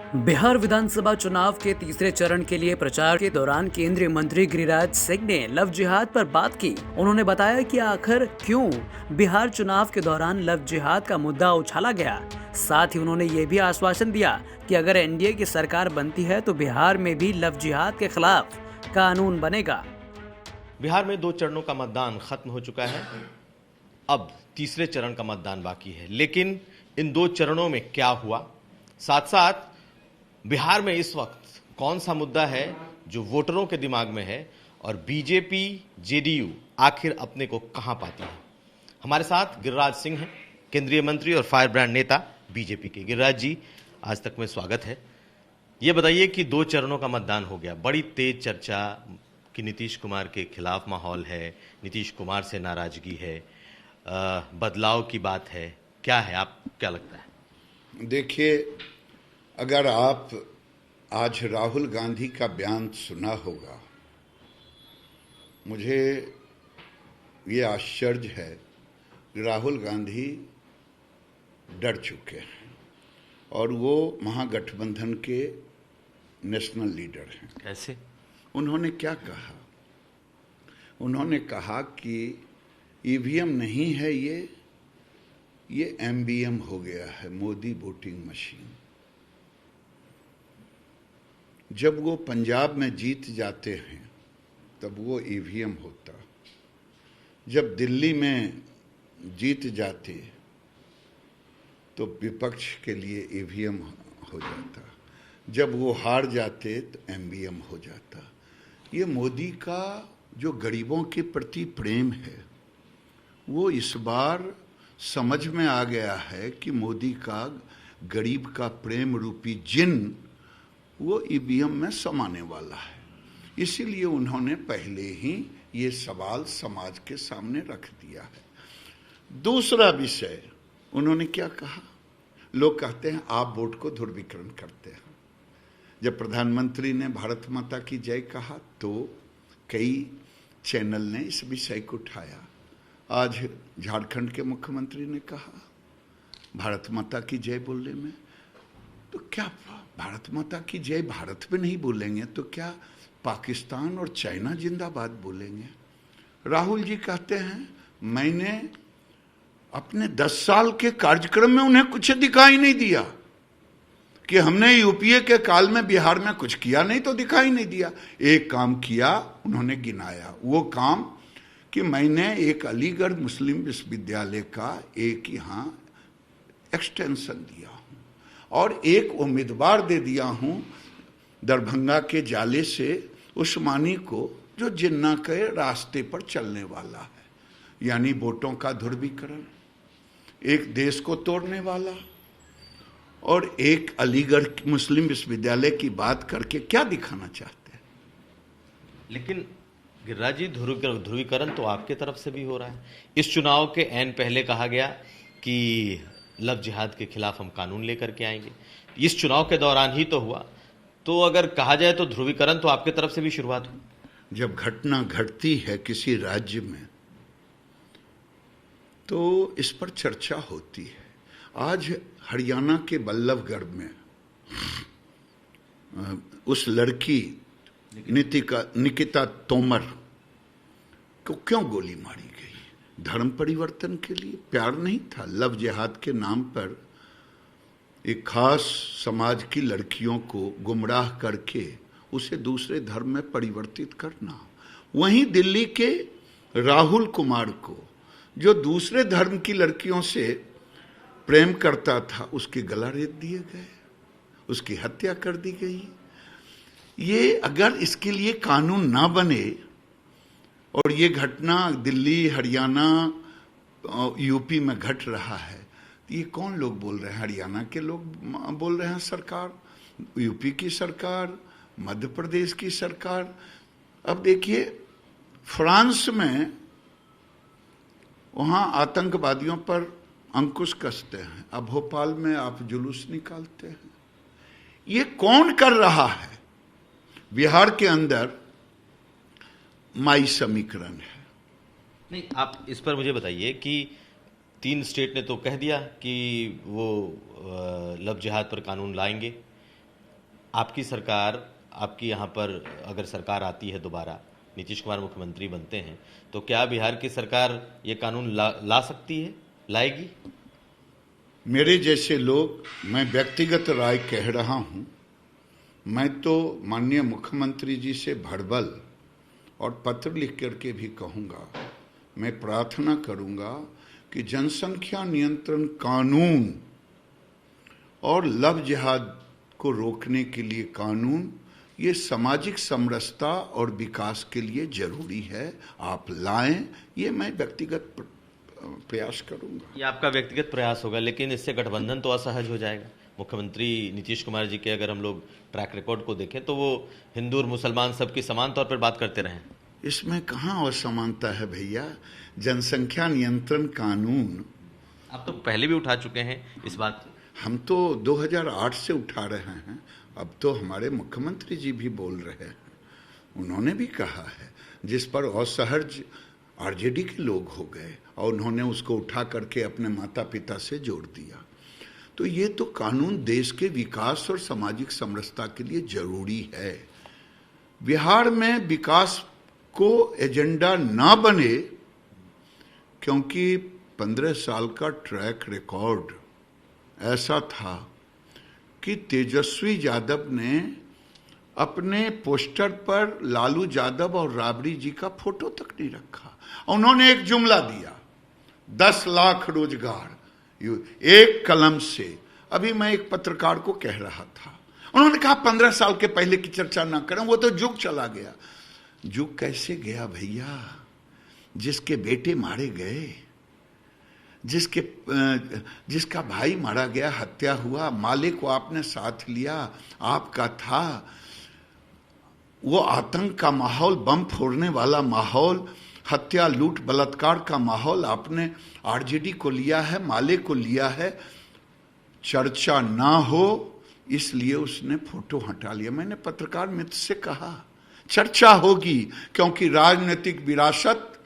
बिहार विधानसभा चुनाव के तीसरे चरण के लिए प्रचार के दौरान केंद्रीय मंत्री गिरिराज सिंह ने लव जिहाद पर बात की। उन्होंने बताया कि आखिर क्यों बिहार चुनाव के दौरान लव जिहाद का मुद्दा उछाला गया। साथ ही उन्होंने ये भी आश्वासन दिया कि अगर एनडीए की सरकार बनती है तो बिहार में भी लव जिहाद के खिलाफ कानून बनेगा। बिहार में 2 चरणों का मतदान खत्म हो चुका है। अब तीसरे चरण का मतदान बाकी है, लेकिन इन 2 चरणों में क्या हुआ, साथ साथ बिहार में इस वक्त कौन सा मुद्दा है जो वोटरों के दिमाग में है और बीजेपी जेडीयू आखिर अपने को कहां पाती है। हमारे साथ गिरिराज सिंह हैं, केंद्रीय मंत्री और फायर ब्रांड नेता बीजेपी के। गिरिराज जी, आज तक में स्वागत है। ये बताइए कि 2 चरणों का मतदान हो गया, बड़ी तेज चर्चा कि नीतीश कुमार के खिलाफ माहौल है, नीतीश कुमार से नाराजगी है, बदलाव की बात है, क्या है, आप क्या लगता है? देखिए, अगर आप आज राहुल गांधी का बयान सुना होगा, मुझे ये आश्चर्य है कि राहुल गांधी डर चुके हैं और वो महागठबंधन के नेशनल लीडर हैं। कैसे? उन्होंने क्या कहा? उन्होंने कहा कि ईवीएम नहीं है, ये एमबीएम हो गया है, मोदी वोटिंग मशीन। जब वो पंजाब में जीत जाते हैं तब वो ईवीएम होता, जब दिल्ली में जीत जाते तो विपक्ष के लिए ईवीएम हो जाता, जब वो हार जाते तो एमबीएम हो जाता। ये मोदी का जो गरीबों के प्रति प्रेम है वो इस बार समझ में आ गया है कि मोदी का गरीब का प्रेम रूपी जिन वो ईवीएम में समाने वाला है। इसीलिए उन्होंने पहले ही ये सवाल समाज के सामने रख दिया है। दूसरा विषय उन्होंने क्या कहा? लोग कहते हैं आप वोट को ध्रुवीकरण करते हैं। जब प्रधानमंत्री ने भारत माता की जय कहा तो कई चैनल ने इस विषय को उठाया। आज झारखंड के मुख्यमंत्री ने कहा भारत माता की जय बोलने में, तो क्या भारत माता की जय भारत में नहीं बोलेंगे तो क्या पाकिस्तान और चाइना जिंदाबाद बोलेंगे? राहुल जी कहते हैं मैंने अपने 10 साल के कार्यक्रम में उन्हें कुछ दिखाई नहीं दिया कि हमने यूपीए के काल में बिहार में कुछ किया नहीं, तो दिखाई नहीं दिया। एक काम किया, उन्होंने गिनाया, वो काम कि मैंने एक अलीगढ़ मुस्लिम विश्वविद्यालय का एक यहाँ एक्सटेंशन दिया हूँ और एक उम्मीदवार दे दिया हूँ दरभंगा के जाले से उस्मानी को, जो जिन्ना के रास्ते पर चलने वाला है, यानी वोटों का ध्रुवीकरण, एक देश को तोड़ने वाला। और एक अलीगढ़ मुस्लिम विश्वविद्यालय की बात करके क्या दिखाना चाहते हैं? लेकिन गिरिराज जी, ध्रुवीकरण तो आपके तरफ से भी हो रहा है। इस चुनाव के ऐन पहले कहा गया कि लव जिहाद के खिलाफ हम कानून लेकर के आएंगे, इस चुनाव के दौरान ही तो हुआ। तो अगर कहा जाए तो ध्रुवीकरण तो आपके तरफ से भी शुरुआत हुई। जब घटना घटती है किसी राज्य में तो इस पर चर्चा होती है। आज हरियाणा के बल्लभगढ़ में उस लड़की निकिता तोमर को क्यों गोली मारी गई? धर्म परिवर्तन के लिए? प्यार नहीं था, लव जिहाद के नाम पर एक खास समाज की लड़कियों को गुमराह करके उसे दूसरे धर्म में परिवर्तित करना। वहीं दिल्ली के राहुल कुमार को, जो दूसरे धर्म की लड़कियों से प्रेम करता था, उसके गला रेत दिए गए, उसकी हत्या कर दी गई। ये अगर इसके लिए कानून ना बने और ये घटना दिल्ली, हरियाणा, यूपी में घट रहा है, तो ये कौन लोग बोल रहे हैं? हरियाणा के लोग बोल रहे हैं सरकार, यूपी की सरकार, मध्य प्रदेश की सरकार। अब देखिए, फ्रांस में वहाँ आतंकवादियों पर अंकुश कसते हैं, अब भोपाल में आप जुलूस निकालते हैं। ये कौन कर रहा है? बिहार के अंदर माई समीकरण है। नहीं, आप इस पर मुझे बताइए कि 3 स्टेट ने तो कह दिया कि वो लव जिहाद पर कानून लाएंगे, आपकी सरकार, आपकी यहाँ पर अगर सरकार आती है दोबारा, नीतीश कुमार मुख्यमंत्री बनते हैं, तो क्या बिहार की सरकार ये कानून ला सकती है, लाएगी? मेरे जैसे लोग, मैं व्यक्तिगत राय कह रहा हूं, मैं तो माननीय मुख्यमंत्री जी से भड़बल और पत्र लिख करके भी कहूंगा, मैं प्रार्थना करूंगा कि जनसंख्या नियंत्रण कानून और लव जिहाद को रोकने के लिए कानून, ये सामाजिक समरसता और विकास के लिए जरूरी है, आप लाएं, ये मैं व्यक्तिगत प्रयास करूंगा। ये आपका व्यक्तिगत प्रयास होगा, लेकिन इससे गठबंधन तो असहज हो जाएगा। मुख्यमंत्री नीतीश कुमार जी के अगर हम लोग ट्रैक रिकॉर्ड को देखें तो वो हिंदू और मुसलमान सबकी समान तौर पर बात करते रहे। इसमें कहाँ असमानता है भैया? जनसंख्या नियंत्रण कानून आप तो पहले भी उठा चुके हैं इस बात। हम तो 2008 से उठा रहे हैं, अब तो हमारे मुख्यमंत्री जी भी बोल रहे हैं, उन्होंने भी कहा है, जिस पर असहज आरजेडी के लोग हो गए और उन्होंने उसको उठा करके अपने माता पिता से जोड़ दिया। तो ये तो कानून देश के विकास और सामाजिक समरसता के लिए जरूरी है। बिहार में विकास को एजेंडा ना बने, क्योंकि 15 साल का ट्रैक रिकॉर्ड ऐसा था कि तेजस्वी यादव ने अपने पोस्टर पर लालू यादव और राबड़ी जी का फोटो तक नहीं रखा। उन्होंने एक जुमला दिया, 10 लाख रोजगार एक कलम से। अभी मैं एक पत्रकार को कह रहा था, उन्होंने कहा 15 साल के पहले की चर्चा ना करें, वो तो जुग चला गया। जुग कैसे गया भैया? जिसके बेटे मारे गए, जिसका भाई मारा गया, हत्या हुआ, मालिक को आपने साथ लिया, आपका था, वो आतंक का माहौल, बम फोड़ने वाला माहौल, हत्या लूट बलात्कार का माहौल आपने आरजेडी को लिया है, माले को लिया है। चर्चा ना हो इसलिए उसने फोटो हटा लिया। मैंने पत्रकार मित्र से कहा चर्चा होगी, क्योंकि राजनीतिक विरासत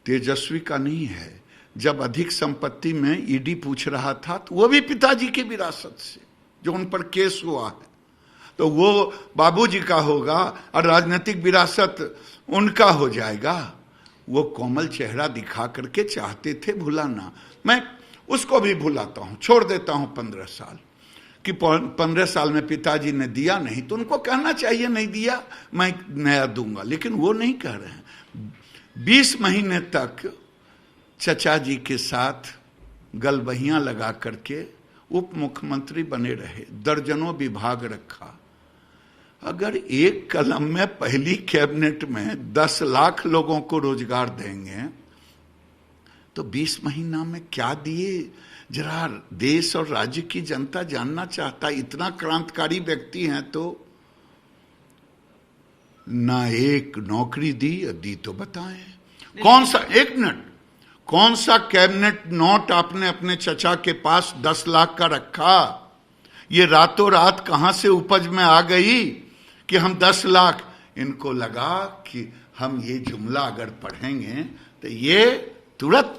तेजस्वी का नहीं है। जब अधिक संपत्ति में ईडी पूछ रहा था तो वो भी पिताजी की विरासत से, जो उन पर केस हुआ है, तो वो बाबूजी का होगा और राजनीतिक विरासत उनका हो जाएगा। वो कोमल चेहरा दिखा करके चाहते थे भुलाना, मैं उसको भी भुलाता हूं, छोड़ देता हूं 15 साल कि 15 साल में पिताजी ने दिया नहीं तो उनको कहना चाहिए नहीं दिया, मैं नया दूंगा, लेकिन वो नहीं कह रहे हैं। 20 महीने तक चचा जी के साथ गलबहियां लगा करके उप मुख्यमंत्री बने रहे, दर्जनों विभाग रखा। अगर एक कलम में पहली कैबिनेट में 10 लाख लोगों को रोजगार देंगे तो 20 महीना में क्या दिए, जरा देश और राज्य की जनता जानना चाहता। इतना क्रांतिकारी व्यक्ति हैं तो ना एक नौकरी दी तो बताएं। कौन सा, एक मिनट, कौन सा कैबिनेट नोट आपने अपने चचा के पास 10 लाख का रखा? ये रातों रात कहां से उपज में आ गई कि हम 10 लाख, इनको लगा कि हम ये जुमला अगर पढ़ेंगे तो ये तुरंत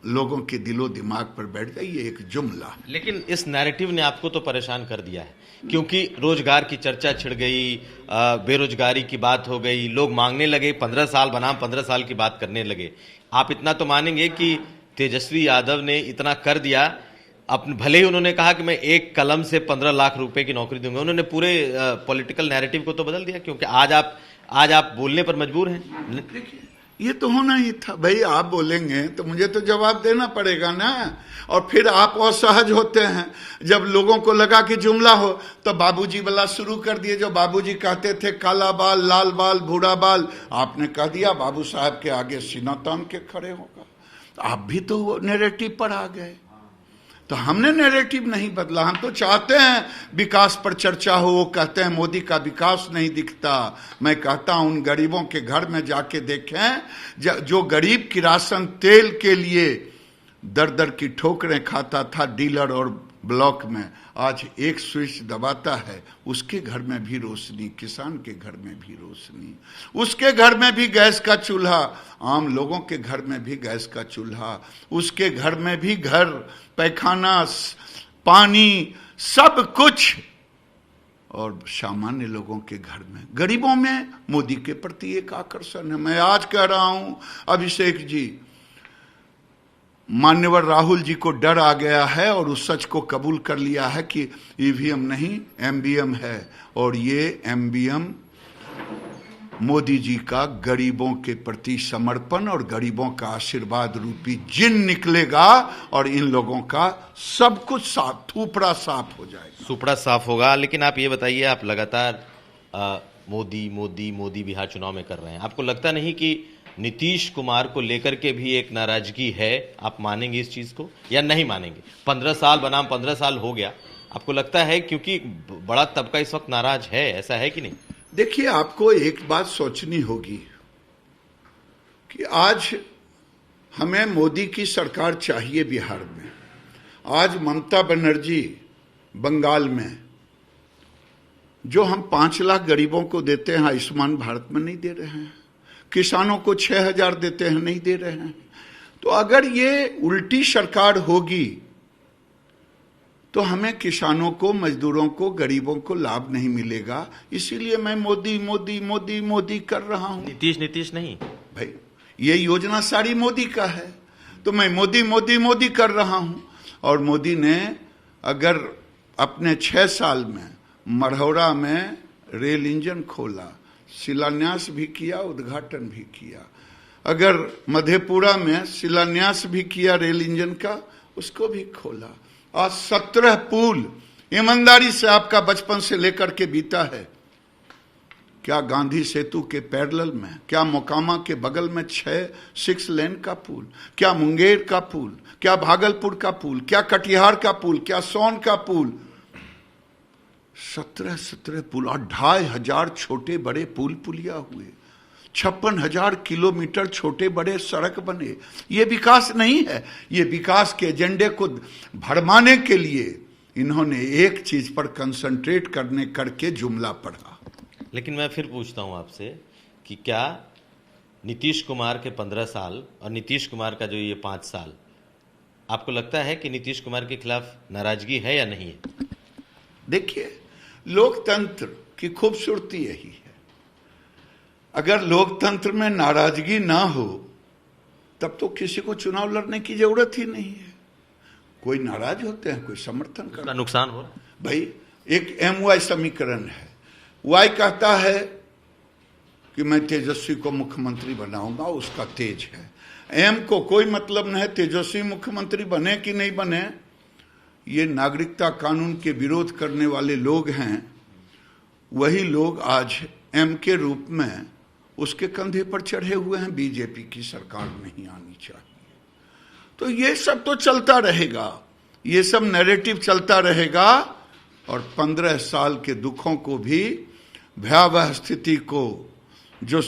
लोगों के दिलो दिमाग पर बैठ गई, ये एक जुमला है। लेकिन इस नैरेटिव ने आपको तो परेशान कर दिया है, क्योंकि रोजगार की चर्चा छिड़ गई, बेरोजगारी की बात हो गई, लोग मांगने लगे 15 साल बनाम 15 साल की बात करने लगे। आप इतना तो मानेंगे कि तेजस्वी यादव ने इतना कर दिया, अपने भले ही उन्होंने कहा कि मैं एक कलम से 15 लाख रुपए की नौकरी दूंगा, उन्होंने पूरे पॉलिटिकल नैरेटिव को तो बदल दिया, क्योंकि आज आप बोलने पर मजबूर हैं। ये तो होना ही था भाई, आप बोलेंगे तो मुझे तो जवाब देना पड़ेगा ना। और फिर आप असहज होते हैं, जब लोगों को लगा कि जुमला हो तो बाबूजी वाला शुरू कर दिए, जो बाबूजी कहते थे काला बाल, लाल बाल, भूरा बाल, आपने कह दिया बाबू साहब के आगे सीना तान के खड़े होगा। आप भी तो नैरेटिव पर आ गए। तो हमने नैरेटिव नहीं बदला, हम तो चाहते हैं विकास पर चर्चा हो। वो कहते हैं मोदी का विकास नहीं दिखता, मैं कहता हूं उन गरीबों के घर में जाके देखें जो गरीब की राशन तेल के लिए दर दर की ठोकरें खाता था डीलर और ब्लॉक में, आज एक स्विच दबाता है, उसके घर में भी रोशनी, किसान के घर में भी रोशनी, उसके घर में भी गैस का चूल्हा, आम लोगों के घर में भी गैस का चूल्हा, उसके घर में भी घर, पैखाना, पानी, सब कुछ और सामान्य लोगों के घर में, गरीबों में मोदी के प्रति एक आकर्षण है। मैं आज कह रहा हूं, अभिषेक जी, मान्यवर राहुल जी को डर आ गया है और उस सच को कबूल कर लिया है कि ईवीएम नहीं एमबीएम है, और ये एमबीएम मोदी जी का गरीबों के प्रति समर्पण और गरीबों का आशीर्वाद रूपी जिन निकलेगा और इन लोगों का सब कुछ साफ, थूपड़ा साफ हो जाएगा, सुपड़ा साफ होगा। लेकिन आप ये बताइए, आप लगातार मोदी मोदी मोदी बिहार चुनाव में कर रहे हैं, आपको लगता नहीं कि नीतीश कुमार को लेकर के भी एक नाराजगी है? आप मानेंगे इस चीज को या नहीं मानेंगे? 15 साल बनाम 15 साल हो गया, आपको लगता है क्योंकि बड़ा तबका इस वक्त नाराज है, ऐसा है कि नहीं? देखिए, आपको एक बात सोचनी होगी कि आज हमें मोदी की सरकार चाहिए बिहार में। आज ममता बनर्जी बंगाल में जो हम 5 लाख गरीबों को देते हैं आयुष्मान भारत में नहीं दे रहे हैं, किसानों को 6,000 देते हैं नहीं दे रहे हैं। तो अगर ये उल्टी सरकार होगी तो हमें किसानों को, मजदूरों को, गरीबों को लाभ नहीं मिलेगा। इसीलिए मैं मोदी मोदी मोदी मोदी कर रहा हूं। नीतीश नहीं भाई, ये योजना सारी मोदी का है, तो मैं मोदी मोदी मोदी कर रहा हूं। और मोदी ने अगर अपने 6 साल में मढ़ौरा में रेल इंजन खोला, शिलान्यास भी किया, उद्घाटन भी किया, अगर मधेपुरा में शिलान्यास भी किया रेल इंजन का, उसको भी खोला। आज 17 पुल ईमानदारी से आपका बचपन से लेकर के बीता है। क्या गांधी सेतु के पैरेलल में, क्या मोकामा के बगल में 6 लेन का पुल, क्या मुंगेर का पुल, क्या भागलपुर का पुल, क्या कटिहार का पुल, क्या सोन का पुल, 17 पुल और 2,500 छोटे बड़े पुल पुलिया हुए, 56,000 किलोमीटर छोटे बड़े सड़क बने। ये विकास नहीं है। ये विकास के एजेंडे को भरमाने के लिए इन्होंने एक चीज पर कंसंट्रेट करके जुमला पढ़ा। लेकिन मैं फिर पूछता हूं आपसे कि क्या नीतीश कुमार के 15 साल और नीतीश कुमार का जो ये 5 साल, आपको लगता है कि नीतीश कुमार के खिलाफ नाराजगी है या नहीं है? देखिए, लोकतंत्र की खूबसूरती यही है, अगर लोकतंत्र में नाराजगी ना हो तब तो किसी को चुनाव लड़ने की जरूरत ही नहीं है। कोई नाराज होते हैं, कोई समर्थन करता है, नुकसान हो रहा है। भाई, एक MY समीकरण है। Y कहता है कि मैं तेजस्वी को मुख्यमंत्री बनाऊंगा, उसका तेज है। M को कोई मतलब नहीं है तेजस्वी मुख्यमंत्री बने कि नहीं बने। ये नागरिकता कानून के विरोध करने वाले लोग हैं, वही लोग आज M के रूप में उसके कंधे पर चढ़े हुए हैं। बीजेपी की सरकार नहीं आनी चाहिए। तो ये सब तो चलता रहेगा, ये सब नैरेटिव चलता रहेगा और 15 साल के दुखों को भी, भयावह स्थिति को, जो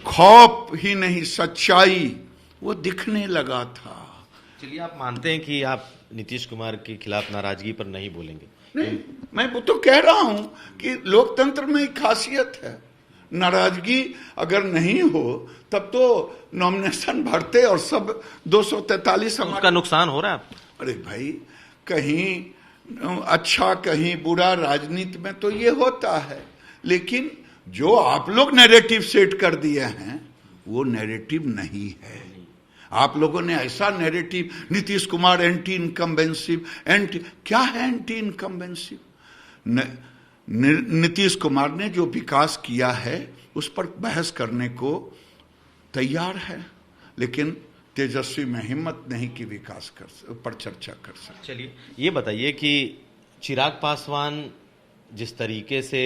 खौफ ही नहीं सच्चाई, वो दिखने लगा था। चलिए, आप मानते हैं कि आप नीतीश कुमार के खिलाफ नाराजगी पर नहीं बोलेंगे? नहीं, मैं वो तो कह रहा हूं कि लोकतंत्र में एक खासियत है, नाराजगी अगर नहीं हो तब तो नॉमिनेशन भरते और सब 243 उसका नुकसान हो रहा है। अरे भाई, कहीं अच्छा कहीं बुरा राजनीति में तो ये होता है, लेकिन जो आप लोग नैरेटिव सेट कर दिए हैं वो नैरेटिव नहीं है। आप लोगों ने ऐसा नैरेटिव, नीतीश कुमार एंटी इनकम्बेंसिव, क्या है एंटी इनकम्बेंसिव? नीतीश कुमार ने जो विकास किया है उस पर बहस करने को तैयार है, लेकिन तेजस्वी में हिम्मत नहीं कि विकास पर चर्चा कर सके। चलिए, ये बताइए कि चिराग पासवान जिस तरीके से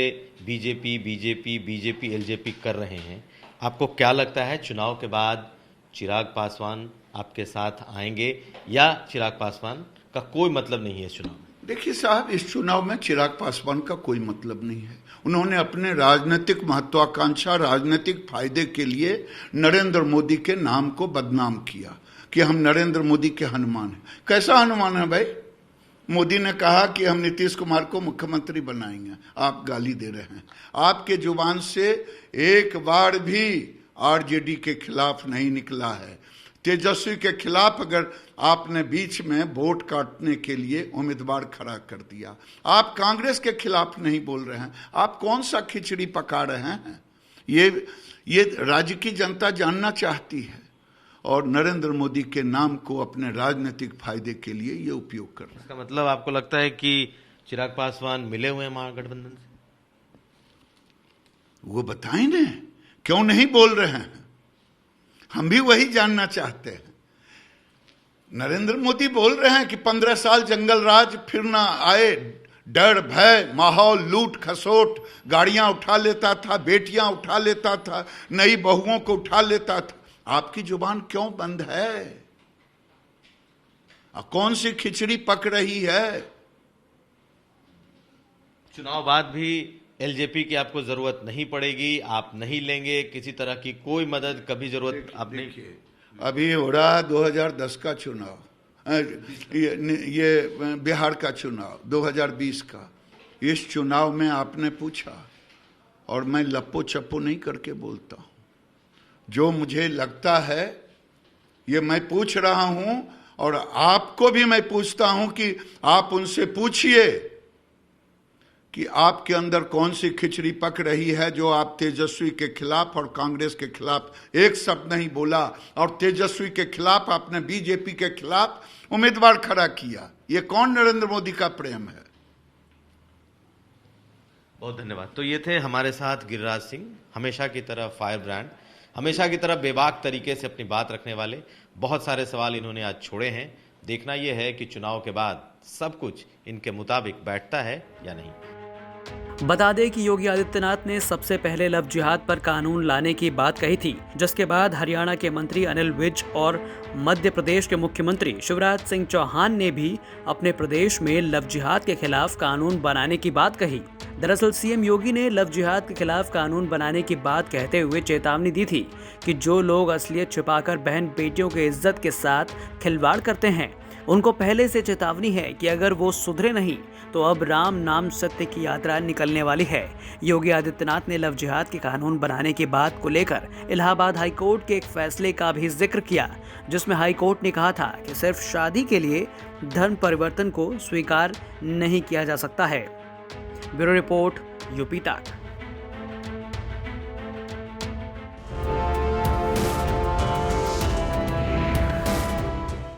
बीजेपी एलजेपी कर रहे हैं, आपको क्या लगता है चुनाव के बाद चिराग पासवान आपके साथ आएंगे या चिराग पासवान का कोई मतलब नहीं है इस चुनाव में? देखिए साहब, इस चुनाव में चिराग पासवान का कोई मतलब नहीं है। उन्होंने अपने राजनीतिक महत्वाकांक्षा, राजनीतिक फायदे के लिए नरेंद्र मोदी के नाम को बदनाम किया कि हम नरेंद्र मोदी के हनुमान हैं। कैसा हनुमान है भाई? मोदी ने कहा कि हम नीतीश कुमार को मुख्यमंत्री बनाएंगे, आप गाली दे रहे हैं। आपके जुबान से एक बार भी आरजेडी के खिलाफ नहीं निकला है। तेजस्वी के खिलाफ अगर आपने बीच में वोट काटने के लिए उम्मीदवार खड़ा कर दिया, आप कांग्रेस के खिलाफ नहीं बोल रहे हैं, आप कौन सा खिचड़ी पका रहे हैं? ये राज्य की जनता जानना चाहती है और नरेंद्र मोदी के नाम को अपने राजनीतिक फायदे के लिए ये उपयोग कर रहे हैं। इसका मतलब आपको लगता है कि चिराग पासवान मिले हुए हैं महागठबंधन से? वो बताएं ना, क्यों नहीं बोल रहे हैं? हम भी वही जानना चाहते हैं। नरेंद्र मोदी बोल रहे हैं कि 15 साल जंगल राज फिर ना आए, डर भय माहौल लूट खसोट, गाड़ियां उठा लेता था, बेटियां उठा लेता था, नई बहुओं को उठा लेता था। आपकी जुबान क्यों बंद है? कौन सी खिचड़ी पक रही है? चुनाव बाद भी एलजेपी की आपको जरूरत नहीं पड़ेगी, आप नहीं लेंगे किसी तरह की कोई मदद, कभी जरूरत आप नहीं? अभी हो रहा 2010 का चुनाव, ये बिहार का चुनाव 2020 का। इस चुनाव में आपने पूछा और मैं लप्पो चप्पो नहीं करके बोलता हूं, जो मुझे लगता है ये मैं पूछ रहा हूं और आपको भी मैं पूछता हूं कि आप उनसे पूछिए कि आपके अंदर कौन सी खिचड़ी पक रही है जो आप तेजस्वी के खिलाफ और कांग्रेस के खिलाफ एक शब्द नहीं बोला, और तेजस्वी के खिलाफ आपने बीजेपी के खिलाफ उम्मीदवार खड़ा किया। ये कौन नरेंद्र मोदी का प्रेम है? बहुत धन्यवाद। तो ये थे हमारे साथ गिरिराज सिंह, हमेशा की तरह फायर ब्रांड, हमेशा की तरह बेबाक तरीके से अपनी बात रखने वाले। बहुत सारे सवाल इन्होंने आज छोड़े हैं। देखना यह है कि चुनाव के बाद सब कुछ इनके मुताबिक बैठता है या नहीं। बता दें कि योगी आदित्यनाथ ने सबसे पहले लव जिहाद पर कानून लाने की बात कही थी, जिसके बाद हरियाणा के मंत्री अनिल विज और मध्य प्रदेश के मुख्यमंत्री शिवराज सिंह चौहान ने भी अपने प्रदेश में लव जिहाद के खिलाफ कानून बनाने की बात कही। दरअसल सीएम योगी ने लव जिहाद के खिलाफ कानून बनाने की बात कहते हुए चेतावनी दी थी कि जो लोग असलियत छिपाकर बहन बेटियों की इज्जत के साथ खिलवाड़ करते हैं, उनको पहले से चेतावनी है कि अगर वो सुधरे नहीं तो अब राम नाम सत्य की यात्रा निकलने वाली है। योगी आदित्यनाथ ने लव जिहाद के कानून बनाने की बात को लेकर इलाहाबाद हाईकोर्ट के एक फैसले का भी जिक्र किया, जिसमें हाईकोर्ट ने कहा था कि सिर्फ शादी के लिए धर्म परिवर्तन को स्वीकार नहीं किया जा सकता है। ब्यूरो रिपोर्ट, यूपी तक।